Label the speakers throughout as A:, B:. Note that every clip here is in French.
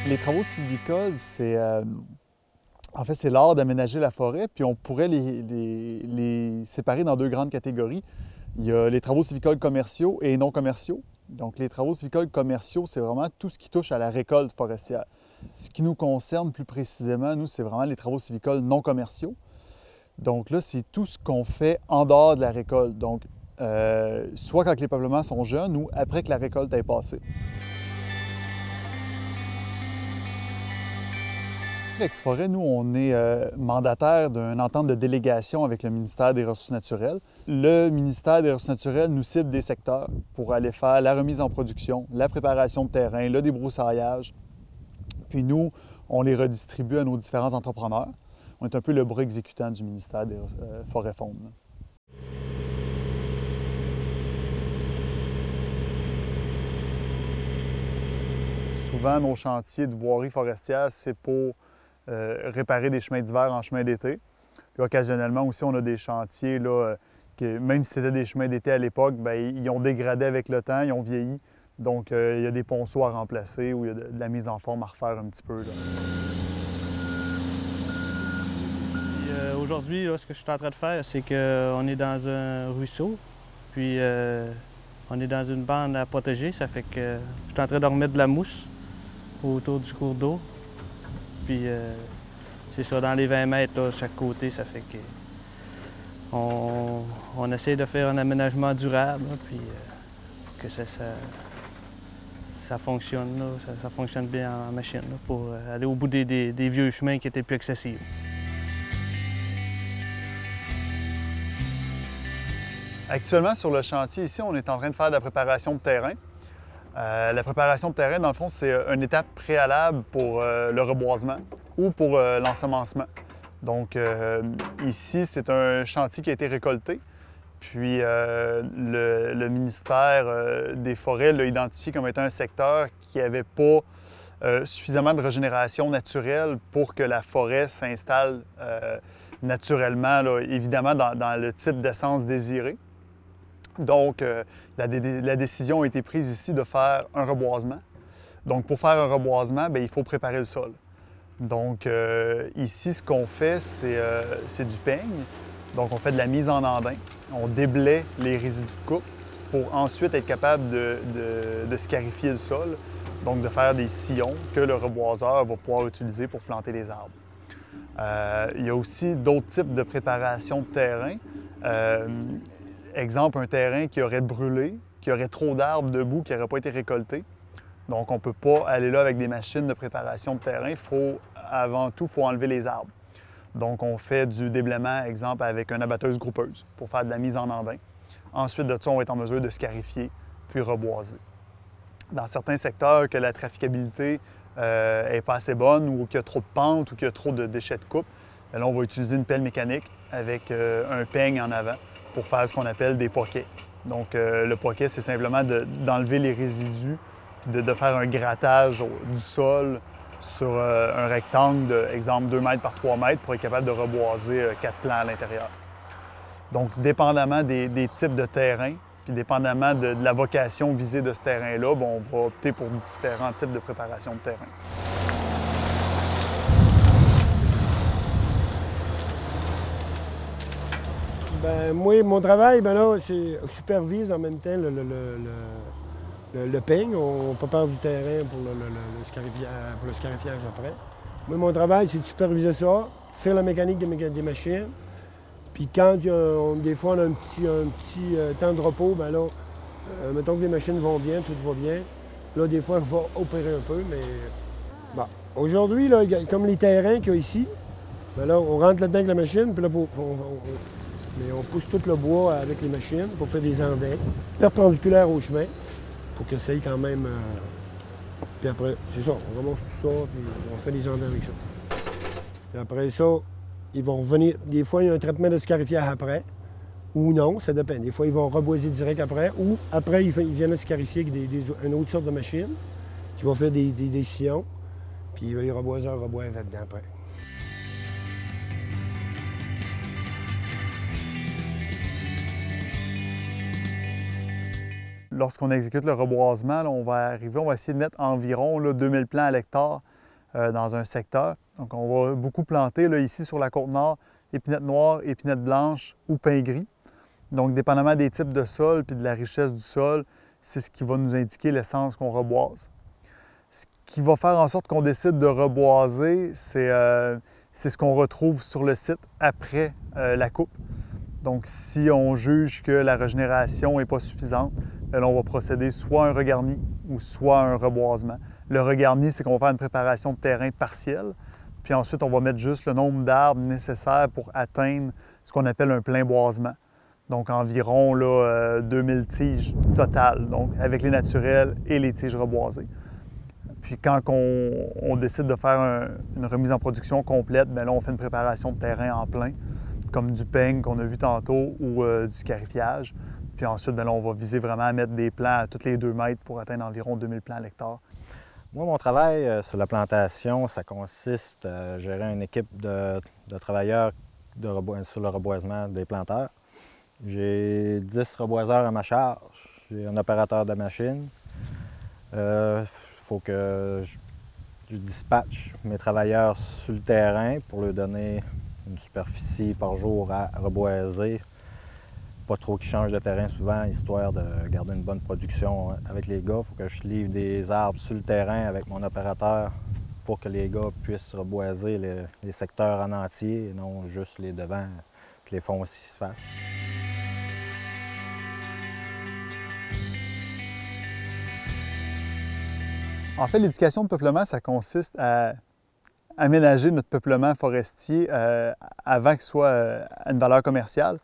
A: Les travaux sylvicoles, en fait, c'est l'art d'aménager la forêt, puis on pourrait les séparer dans deux grandes catégories. Il y a les travaux sylvicoles commerciaux et non commerciaux. Donc, les travaux sylvicoles commerciaux, c'est vraiment tout ce qui touche à la récolte forestière. Ce qui nous concerne plus précisément, nous, c'est vraiment les travaux sylvicoles non commerciaux. Donc là, c'est tout ce qu'on fait en dehors de la récolte. Donc, soit quand les peuplements sont jeunes ou après que la récolte ait passé. Ex-Forêt, nous, on est mandataire d'une entente de délégation avec le ministère des Ressources naturelles. Le ministère des Ressources naturelles nous cible des secteurs pour aller faire la remise en production, la préparation de terrain, le débroussaillage. Puis nous, on les redistribue à nos différents entrepreneurs. On est un peu le bras exécutant du ministère des Forêts-Faunes. Souvent, nos chantiers de voirie forestière, c'est pour réparer des chemins d'hiver en chemins d'été. Puis occasionnellement aussi, on a des chantiers, là, que même si c'était des chemins d'été à l'époque, bien, ils ont dégradé avec le temps, ils ont vieilli. Donc, il y a des ponceaux à remplacer ou il y a de la mise en forme à refaire un petit peu. Là.
B: Aujourd'hui, ce que je suis en train de faire, c'est qu'on est dans un ruisseau, puis on est dans une bande à protéger. Ça fait que je suis en train de remettre de la mousse autour du cours d'eau. Puis c'est ça, dans les 20 mètres, là, chaque côté, ça fait que on essaie de faire un aménagement durable, là, puis que ça fonctionne, là, ça fonctionne bien en machine, là, pour aller au bout des vieux chemins qui étaient plus accessibles.
A: Actuellement, sur le chantier ici, on est en train de faire de la préparation de terrain. La préparation de terrain, dans le fond, c'est une étape préalable pour le reboisement ou pour l'ensemencement. Donc ici, c'est un chantier qui a été récolté. Puis le ministère des Forêts l'a identifié comme étant un secteur qui n'avait pas suffisamment de régénération naturelle pour que la forêt s'installe naturellement, là, évidemment dans le type d'essence désiré. Donc, la décision a été prise ici de faire un reboisement. Donc, pour faire un reboisement, bien, il faut préparer le sol. Donc, ici, ce qu'on fait, c'est du peigne. Donc, on fait de la mise en andin. On déblaie les résidus de coupe pour ensuite être capable de scarifier le sol, donc de faire des sillons que le reboiseur va pouvoir utiliser pour planter les arbres. Il y a aussi d'autres types de préparation de terrain. Exemple, un terrain qui aurait brûlé, qui aurait trop d'arbres debout, qui n'aurait pas été récolté. Donc, on ne peut pas aller là avec des machines de préparation de terrain. Avant tout, il faut enlever les arbres. Donc, on fait du déblaiement, exemple, avec une abatteuse groupeuse pour faire de la mise en andin. Ensuite de ça, on va être en mesure de scarifier puis reboiser. Dans certains secteurs que la traficabilité n'est pas assez bonne ou qu'il y a trop de pentes ou qu'il y a trop de déchets de coupe, là, on va utiliser une pelle mécanique avec un peigne en avant pour faire ce qu'on appelle des poquets. Donc, le poquet, c'est simplement d'enlever les résidus puis de faire un grattage du sol sur un rectangle de, exemple, 2 mètres par 3 mètres pour être capable de reboiser 4 plants à l'intérieur. Donc, dépendamment des types de terrain, puis dépendamment de la vocation visée de ce terrain-là, on va opter pour différents types de préparation de terrain.
C: Ben, moi, mon travail, ben là, je supervise en même temps le peigne. On prépare du terrain pour le scarifiage après. Moi, mon travail, c'est de superviser ça, faire la mécanique des machines. Puis quand des fois on a un petit temps de repos, ben là, mettons que les machines vont bien, tout va bien. Là, des fois, il va opérer un peu, mais bon. Aujourd'hui, là, comme les terrains qu'il y a ici, ben là, on rentre là-dedans avec la machine, puis là, mais on pousse tout le bois avec les machines pour faire des andins perpendiculaires au chemin, pour que ça aille quand même. Puis après, c'est ça, on remonte tout ça, puis on fait des andins avec ça. Puis après ça, ils vont revenir. Des fois, il y a un traitement de scarifiage après, ou non, ça dépend. Des fois, ils vont reboiser direct après, ou après, ils viennent scarifier avec une autre sorte de machine qui va faire des sillons, puis les reboiseurs reboisent là-dedans après.
A: Lorsqu'on exécute le reboisement, là, on va essayer de mettre environ là, 2000 plants à l'hectare dans un secteur. Donc, on va beaucoup planter là, ici sur la Côte-Nord, épinette noire, épinette blanche ou pin gris. Donc, dépendamment des types de sol et de la richesse du sol, c'est ce qui va nous indiquer l'essence qu'on reboise. Ce qui va faire en sorte qu'on décide de reboiser, c'est ce qu'on retrouve sur le site après la coupe. Donc, si on juge que la régénération n'est pas suffisante, là, on va procéder soit à un regarni ou soit à un reboisement. Le regarni, c'est qu'on va faire une préparation de terrain partielle, puis ensuite, on va mettre juste le nombre d'arbres nécessaires pour atteindre ce qu'on appelle un plein boisement. Donc, environ là, 2000 tiges totales, donc avec les naturels et les tiges reboisées. Puis quand on décide de faire une remise en production complète, bien là, on fait une préparation de terrain en plein, comme du peigne qu'on a vu tantôt ou du scarifiage. Puis ensuite, bien là, on va viser vraiment à mettre des plants à tous les 2 mètres pour atteindre environ 2000 plants à l'hectare.
D: Moi, mon travail sur la plantation, ça consiste à gérer une équipe de travailleurs sur le reboisement des planteurs. J'ai 10 reboiseurs à ma charge, j'ai un opérateur de machine. Il faut que je dispatche mes travailleurs sur le terrain pour leur donner une superficie par jour à reboiser. Pas trop qu'ils changent de terrain souvent, histoire de garder une bonne production avec les gars. Il faut que je livre des arbres sur le terrain avec mon opérateur pour que les gars puissent reboiser les secteurs en entier et non juste les devants, que les fonds aussi se fassent.
A: En fait, l'éducation de peuplement, ça consiste à aménager notre peuplement forestier avant qu'il soit à une valeur commerciale.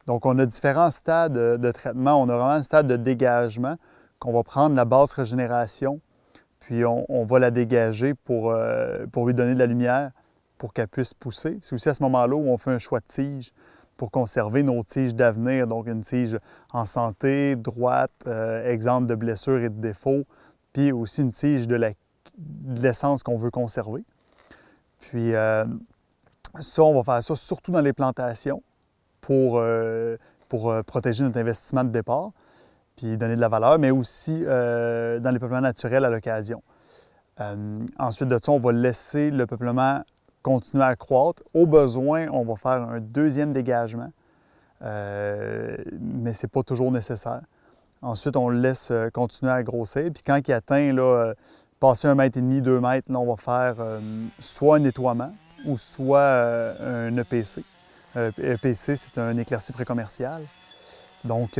A: Donc, on a différents stades de traitement. On a vraiment un stade de dégagement qu'on va prendre la basse régénération, puis on va la dégager pour lui donner de la lumière, pour qu'elle puisse pousser. C'est aussi à ce moment-là où on fait un choix de tige pour conserver nos tiges d'avenir. Donc, une tige en santé, droite, exempte de blessures et de défauts, puis aussi une tige de l'essence qu'on veut conserver. Puis ça, on va faire ça surtout dans les plantations pour protéger notre investissement de départ, puis donner de la valeur, mais aussi dans les peuplements naturels à l'occasion. Ensuite de ça, on va laisser le peuplement continuer à croître. Au besoin, on va faire un deuxième dégagement, mais ce n'est pas toujours nécessaire. Ensuite, on le laisse continuer à grossir. Puis quand il atteint, là, passer 1,5 m, 2 mètres, là, on va faire soit un nettoiement ou soit un EPC. EPC, c'est un éclairci précommercial. Donc,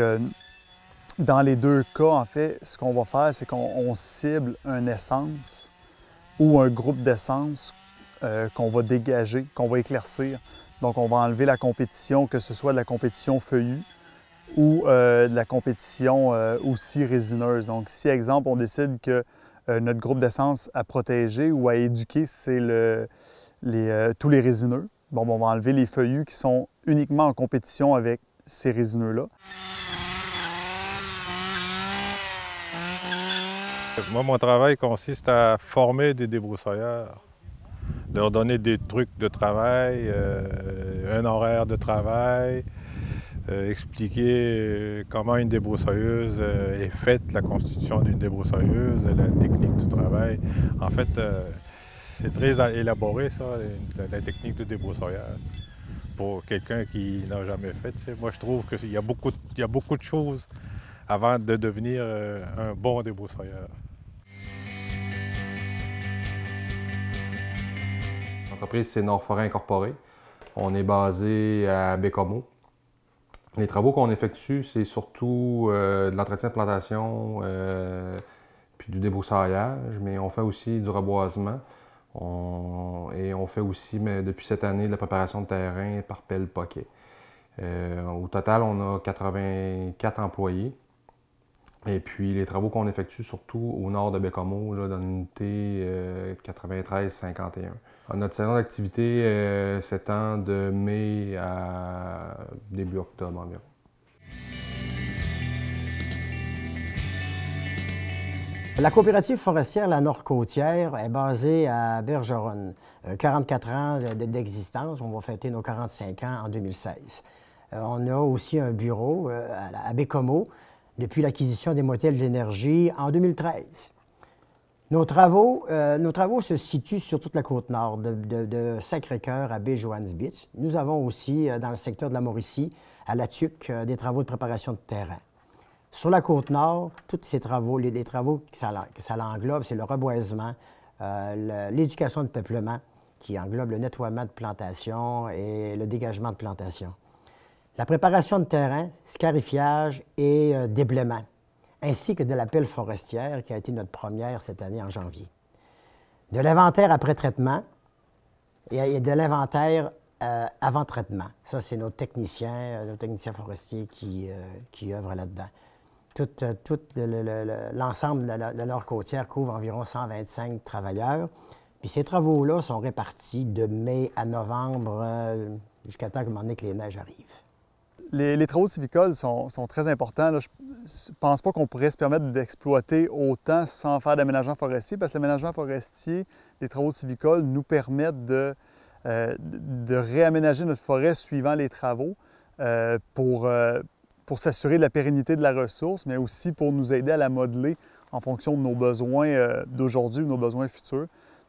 A: dans les deux cas, en fait, ce qu'on va faire, c'est qu'on cible une essence ou un groupe d'essence qu'on va dégager, qu'on va éclaircir. Donc, on va enlever la compétition, que ce soit de la compétition feuillue ou de la compétition aussi résineuse. Donc, si, exemple, on décide que notre groupe d'essence à protéger ou à éduquer, c'est tous les résineux, bon, on va enlever les feuillus qui sont uniquement en compétition avec ces résineux-là.
E: Moi, mon travail consiste à former des débroussailleurs, leur donner des trucs de travail, un horaire de travail, expliquer comment une débroussailleuse est faite, la constitution d'une débroussailleuse, la technique du travail. En fait, c'est très élaboré, ça, la technique de débroussailleur. Pour quelqu'un qui n'a jamais fait, moi, je trouve qu'il y a beaucoup de choses avant de devenir un bon débroussailleur.
F: L'entreprise, c'est Nord Forêt Incorporé. On est basé à Bécomo. Les travaux qu'on effectue, c'est surtout de l'entretien de plantation puis du débroussaillage, mais on fait aussi du reboisement. Et on fait aussi, mais depuis cette année, de la préparation de terrain par pelle poquet. Au total, on a 84 employés. Et puis, les travaux qu'on effectue, surtout au nord de Bécomo, là, dans l'unité 93-51. Notre saison d'activité s'étend de mai à début octobre environ.
G: La coopérative forestière La Nord-Côtière est basée à Bergeronne. 44 ans d'existence, on va fêter nos 45 ans en 2016. On a aussi un bureau à Bécomo depuis l'acquisition des motels d'énergie en 2013. Nos travaux se situent sur toute la côte nord, de Sacré-Cœur à Baie-Johannes-Beach. Nous avons aussi, dans le secteur de la Mauricie, à La Tuque, des travaux de préparation de terrain. Sur la côte nord, tous ces travaux, les travaux que ça englobe, c'est le reboisement, l'éducation de peuplement, qui englobe le nettoiement de plantations et le dégagement de plantations. La préparation de terrain, scarifiage et déblaiement, ainsi que de la pelle forestière, qui a été notre première cette année en janvier. De l'inventaire après traitement et de l'inventaire avant traitement. Ça, c'est nos techniciens forestiers qui œuvrent là-dedans. Tout l'ensemble de la nord côtière couvre environ 125 travailleurs. Puis ces travaux-là sont répartis de mai à novembre jusqu'à temps que les neiges arrivent.
A: Les travaux sylvicoles sont très importants. Là, je ne pense pas qu'on pourrait se permettre d'exploiter autant sans faire d'aménagement forestier, parce que l'aménagement forestier, les travaux sylvicoles nous permettent de réaménager notre forêt suivant les travaux pour s'assurer de la pérennité de la ressource, mais aussi pour nous aider à la modeler en fonction de nos besoins d'aujourd'hui ou nos besoins futurs.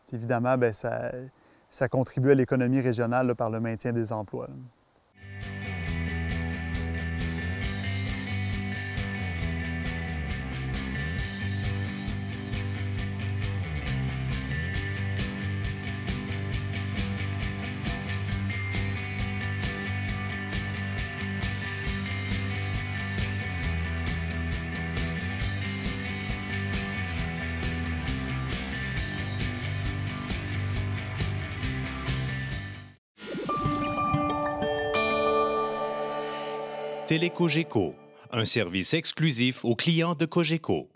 A: Puis évidemment, bien, ça contribue à l'économie régionale là, par le maintien des emplois. Là.
H: Télécogeco, un service exclusif aux clients de Cogeco.